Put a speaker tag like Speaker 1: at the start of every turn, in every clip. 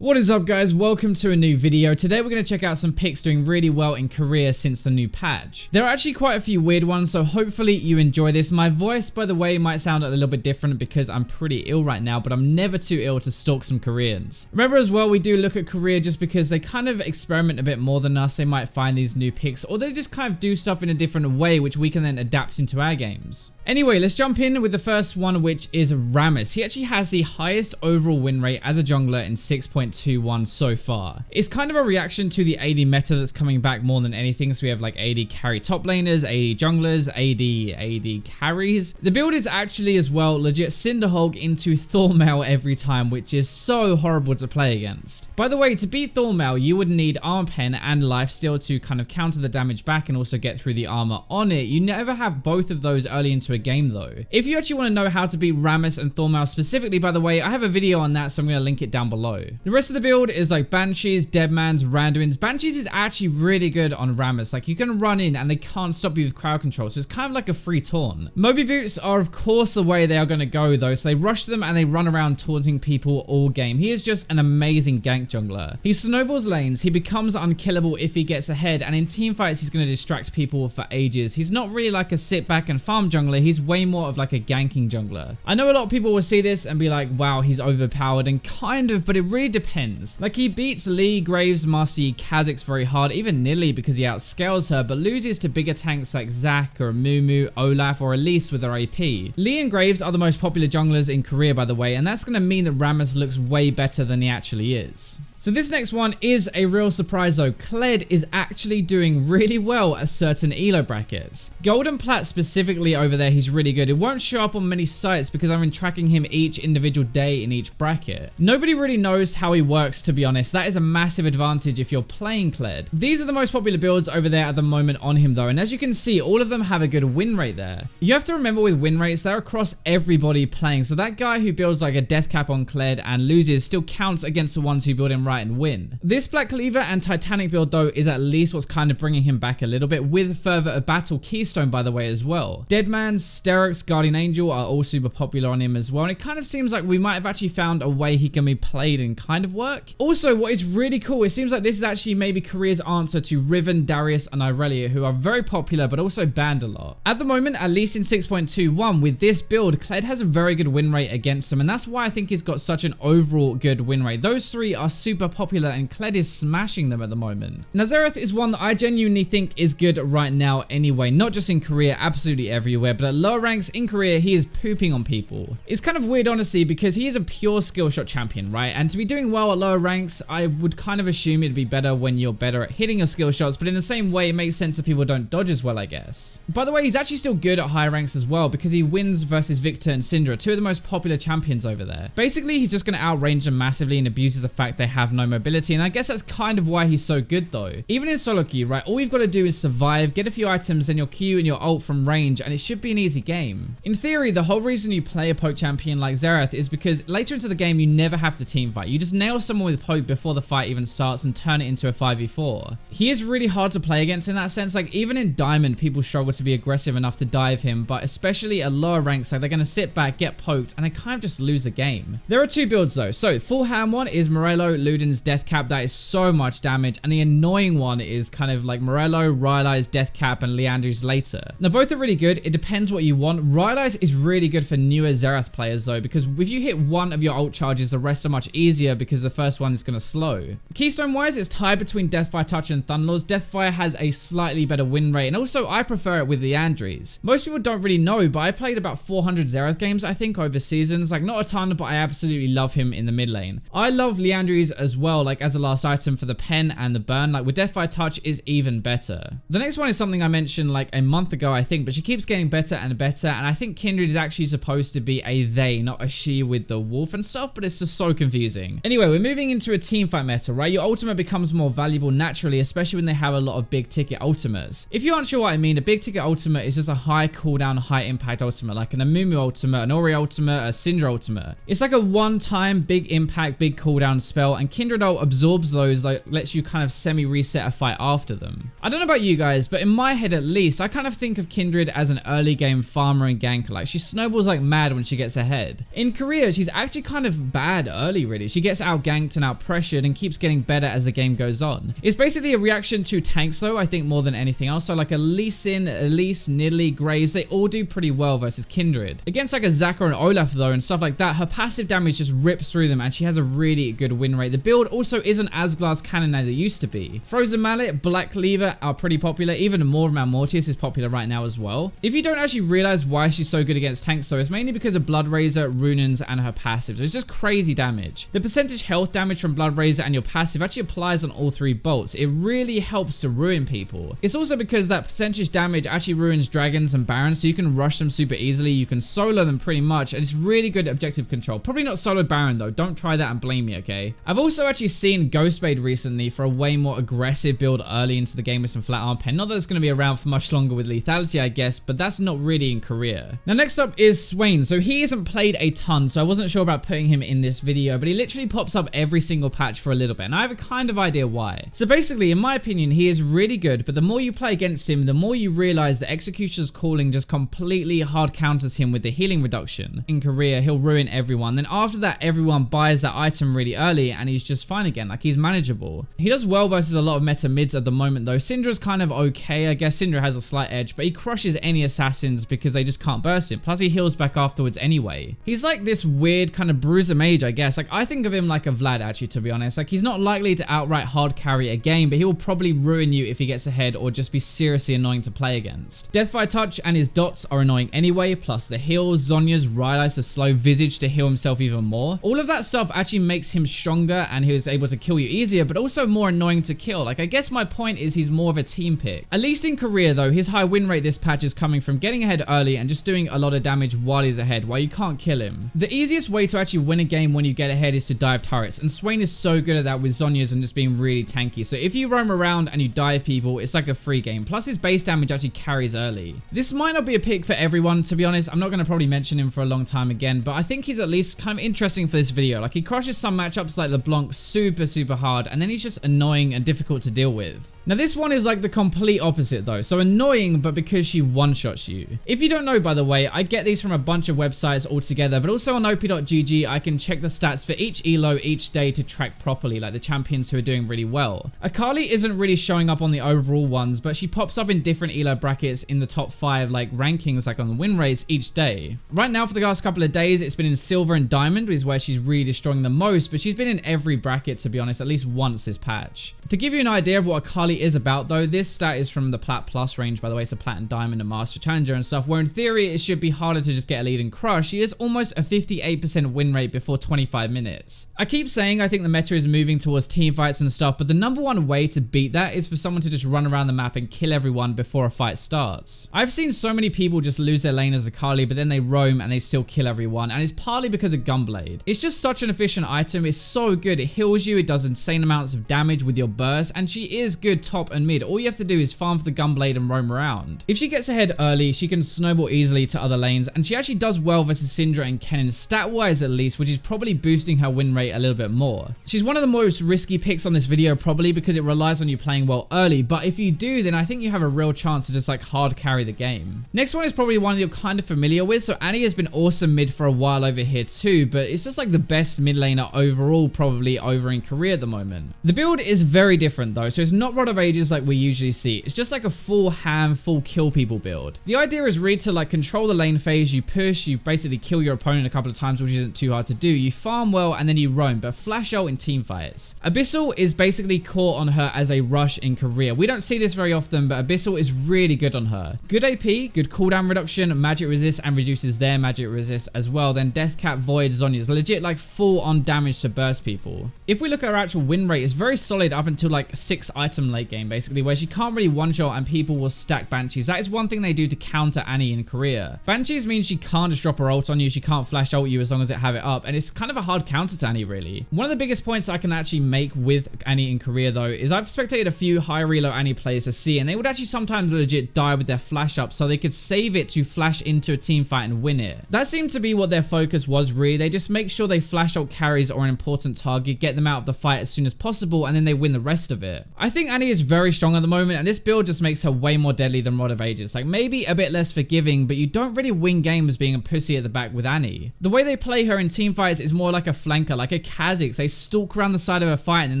Speaker 1: What is up guys, welcome to a new video. Today we're going to check out some picks doing really well in career since the new patch. There are actually quite a few weird ones, so hopefully you enjoy this. My voice, by the way, might sound a little bit different because I'm pretty ill right now, but I'm never too ill to stalk some Koreans. Remember as well, we do look at career just because they kind of experiment a bit more than us. They might find these new picks, or they just kind of do stuff in a different way, which we can then adapt into our games. Anyway, let's jump in with the first one, which is Rammus. He actually has the highest overall win rate as a jungler in 6.21 so far. It's kind of a reaction to the AD meta that's coming back more than anything. So we have like AD carry top laners, AD junglers, AD carries. The build is actually as well legit Cinderhulk into Thormail every time, which is so horrible to play against. By the way, to beat Thormail, you would need armor pen and lifesteal to kind of counter the damage back and also get through the armor on it. You never have both of those early into a game though. If you actually want to know how to beat Rammus and Thormail specifically, by the way, I have a video on that, so I'm going to link it down below. The rest of the build is like Banshees, Deadmans, Randuins. Banshees is actually really good on Rammus. Like you can run in and they can't stop you with crowd control, so it's kind of like a free taunt. Moby Boots are of course the way they are going to go though, so they rush them and they run around taunting people all game. He is just an amazing gank jungler. He snowballs lanes, he becomes unkillable if he gets ahead, and in team fights he's going to distract people for ages. He's not really like a sit back and farm jungler, he's way more of like a ganking jungler. I know a lot of people will see this and be like, wow, he's overpowered, and kind of, but it really depends. Like he beats Lee, Graves, Marcy, Kha'Zix very hard, even Nilly because he outscales her, but loses to bigger tanks like Zac or Mumu, Olaf, or Elise with their AP. Lee and Graves are the most popular junglers in Korea, by the way, and that's going to mean that Rammus looks way better than he actually is. So this next one is a real surprise though. Kindred is actually doing really well at certain elo brackets. Gold and Plat specifically over there, he's really good. It won't show up on many sites because I've been tracking him each individual day in each bracket. Nobody really knows how he works, to be honest. That is a massive advantage if you're playing Kindred. These are the most popular builds over there at the moment on him though, and as you can see, all of them have a good win rate there. You have to remember with win rates, they're across everybody playing. So that guy who builds like a death cap on Kindred and loses still counts against the ones who build him right and win. This Black Cleaver and Titanic build though is at least what's kind of bringing him back a little bit, with further a battle Keystone by the way as well. Deadmans, Sterix, Guardian Angel are all super popular on him as well, and it kind of seems like we might have actually found a way he can be played and kind of work. Also, what is really cool, it seems like this is actually maybe Korea's answer to Riven, Darius, and Irelia, who are very popular but also banned a lot. At the moment, at least in 6.21, with this build, Kindred has a very good win rate against them, and that's why I think he's got such an overall good win rate. Those three are super popular and Kindred is smashing them at the moment. Now Xerath is one that I genuinely think is good right now anyway, not just in Korea, absolutely everywhere, but at lower ranks in Korea he is pooping on people. It's kind of weird honestly because he is a pure skill shot champion, right? And to be doing well at lower ranks, I would kind of assume it'd be better when you're better at hitting your skill shots, but in the same way it makes sense that people don't dodge as well, I guess. By the way, he's actually still good at higher ranks as well because he wins versus Victor and Syndra, two of the most popular champions over there. Basically he's just going to outrange them massively and abuses the fact they have no mobility, and I guess that's kind of why he's so good though. Even in solo queue, right, all you've got to do is survive, get a few items, then your Q and your ult from range, and it should be an easy game. In theory, the whole reason you play a poke champion like Xerath is because later into the game you never have to team fight. You just nail someone with poke before the fight even starts and turn it into a 5v4. He is really hard to play against in that sense. Like even in Diamond, people struggle to be aggressive enough to dive him, but especially at lower ranks, like they're going to sit back, get poked, and they kind of just lose the game. There are two builds though. So full ham one is Morello, Luden's death cap. That is so much damage, and the annoying one is kind of like Morello, Rylai's death cap, and Leandry's later. Now both are really good, it depends what you want. Rylai's is really good for newer Xerath players though, because if you hit one of your ult charges, the rest are much easier because the first one is going to slow. Keystone wise, it's tied between Deathfire Touch and Thunderlords. Deathfire has a slightly better win rate, and also I prefer it with Leandry's. Most people don't really know, but I played about 400 Xerath games I think over seasons, like not a ton, but I absolutely love him in the mid lane. I love Leandry's as well, like as a last item for the pen and the burn, like with Deathfire Touch is even better. The next one is something I mentioned like a month ago I think, but she keeps getting better and better, and I think Kindred is actually supposed to be a they, not a she with the wolf and stuff, but it's just so confusing. Anyway, we're moving into a teamfight meta, right? Your ultimate becomes more valuable naturally, especially when they have a lot of big ticket ultimates. If you aren't sure what I mean, a big ticket ultimate is just a high cooldown, high impact ultimate, like an Amumu ultimate, an Ori ultimate, a Syndra ultimate. It's like a one-time big impact, big cooldown spell, and Kindred ult absorbs those, like lets you kind of semi-reset a fight after them. I don't know about you guys, but in my head at least, I kind of think of Kindred as an early game farmer and ganker. Like she snowballs like mad when she gets ahead. In Korea, she's actually kind of bad early really. She gets outganked and outpressured and keeps getting better as the game goes on. It's basically a reaction to tanks though, I think more than anything else. So like a Lee Sin, Elise, Nidalee, Graves, they all do pretty well versus Kindred. Against like a Zaka and Olaf though and stuff like that, her passive damage just rips through them and she has a really good win rate. The build also isn't as glass cannon as it used to be. Frozen Mallet, Black Cleaver are pretty popular. Even more of Mortius is popular right now as well. If you don't actually realize why she's so good against tanks though, it's mainly because of Blood Razor, Runins, and her passive. So it's just crazy damage. The percentage health damage from Blood Razor and your passive actually applies on all 3 bolts. It really helps to ruin people. It's also because that percentage damage actually ruins dragons and barons, so you can rush them super easily. You can solo them pretty much, and it's really good objective control. Probably not solo baron though. Don't try that and blame me, okay? I've also actually seen Ghostblade recently for a way more aggressive build early into the game with some flat arm pen. Not that it's going to be around for much longer with lethality, I guess, but that's not really in Korea. Now next up is Swain. So he hasn't played a ton, so I wasn't sure about putting him in this video, but he literally pops up every single patch for a little bit, and I have a kind of idea why. So basically, in my opinion, he is really good, but the more you play against him, the more you realize the Executioner's Calling just completely hard counters him with the healing reduction. In Korea, he'll ruin everyone. Then after that, everyone buys that item really early, and he's just fine again. Like, he's manageable. He does well versus a lot of meta mids at the moment, though. Syndra's kind of okay. I guess Syndra has a slight edge, but he crushes any assassins because they just can't burst him. Plus, he heals back afterwards anyway. He's like this weird kind of bruiser mage, I guess. Like, I think of him like a Vlad, actually, to be honest. Like, he's not likely to outright hard carry a game, but he will probably ruin you if he gets ahead or just be seriously annoying to play against. Deathfire Touch and his dots are annoying anyway, plus the heals, Zhonya's realize the slow visage to heal himself even more. All of that stuff actually makes him stronger and he was able to kill you easier, but also more annoying to kill. Like, I guess my point is he's more of a team pick. At least in Korea though, his high win rate this patch is coming from getting ahead early and just doing a lot of damage while he's ahead, while you can't kill him. The easiest way to actually win a game when you get ahead is to dive turrets, and Swain is so good at that with Zhonya's and just being really tanky. So if you roam around and you dive people, it's like a free game. Plus his base damage actually carries early. This might not be a pick for everyone, to be honest. I'm not going to probably mention him for a long time again, but I think he's at least kind of interesting for this video. Like, he crushes some matchups like LeBlanc super hard, and then he's just annoying and difficult to deal with. Now this one is like the complete opposite though. So annoying, but because she one-shots you. If you don't know, by the way, I get these from a bunch of websites altogether, but also on op.gg, I can check the stats for each elo each day to track properly, like the champions who are doing really well. Akali isn't really showing up on the overall ones, but she pops up in different elo brackets in the top 5 like rankings, like on the win rates each day. Right now for the last couple of days, it's been in silver and diamond, which is where she's really destroying the most, but she's been in every bracket, to be honest, at least once this patch. To give you an idea of what Akali is about though, this stat is from the Plat Plus range, by the way. So Plat and Diamond and Master Challenger and stuff, where in theory it should be harder to just get a lead and crush. She has almost a 58% win rate before 25 minutes. I keep saying I think the meta is moving towards team fights and stuff, but the number one way to beat that is for someone to just run around the map and kill everyone before a fight starts. I've seen so many people just lose their lane as Akali, but then they roam and they still kill everyone, and it's partly because of Gunblade. It's just such an efficient item. It's so good. It heals you, it does insane amounts of damage with your burst, and she is good top and mid. All you have to do is farm for the Gunblade and roam around. If she gets ahead early, she can snowball easily to other lanes, and she actually does well versus Syndra and Kennen, stat-wise at least, which is probably boosting her win rate a little bit more. She's one of the most risky picks on this video, probably because it relies on you playing well early, but if you do, then I think you have a real chance to just like hard carry the game. Next one is probably one that you're kind of familiar with. So Annie has been awesome mid for a while over here too, but it's just like the best mid laner overall probably over in Korea at the moment. The build is very different though, so it's not Rod of Ages like we usually see. It's just like a full ham, full kill people build. The idea is really to like control the lane phase, you push, you basically kill your opponent a couple of times, which isn't too hard to do. You farm well and then you roam, but flash out in team fights. Abyssal is basically caught on her as a rush in Korea. We don't see this very often, but Abyssal is really good on her. Good AP, good cooldown reduction, magic resist, and reduces their magic resist as well. Then Death Cap, Void, Zhonya's legit like full on damage to burst people. If we look at her actual win rate, it's very solid up until like 6 item late game basically, where she can't really one shot and people will stack Banshees. That is one thing they do to counter Annie in Korea. Banshees means she can't just drop her ult on you, she can't flash ult you as long as it have it up, and it's kind of a hard counter to Annie really. One of the biggest points I can actually make with Annie in Korea though is I've spectated a few high reload Annie players to see, and they would actually sometimes legit die with their flash up so they could save it to flash into a team fight and win it. That seemed to be what their focus was really. They just make sure they flash out carries or an important target, get them out of the fight as soon as possible, and then they win the rest of it. I think Annie is very strong at the moment, and this build just makes her way more deadly than Rod of Ages. Like, maybe a bit less forgiving, but you don't really win games being a pussy at the back with Annie. The way they play her in team fights is more like a flanker, like a Kha'Zix. They stalk around the side of a fight and then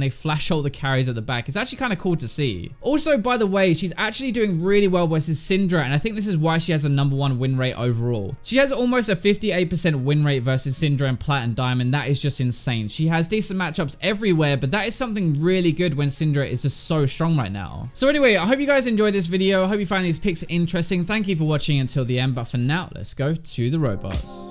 Speaker 1: they flash ult the carries at the back. It's actually kind of cool to see. Also, by the way, she's actually doing really well versus Syndra, and I think this is why she has a #1 win rate overall. She has almost a 58% win rate versus Syndra and Plat and Diamond. That is just insane. She has decent matchups everywhere, but that is something really good when Syndra is just so strong right now. So anyway, I hope you guys enjoyed this video. I hope you find these picks interesting. Thank you for watching until the end, but for now, let's go to the robots.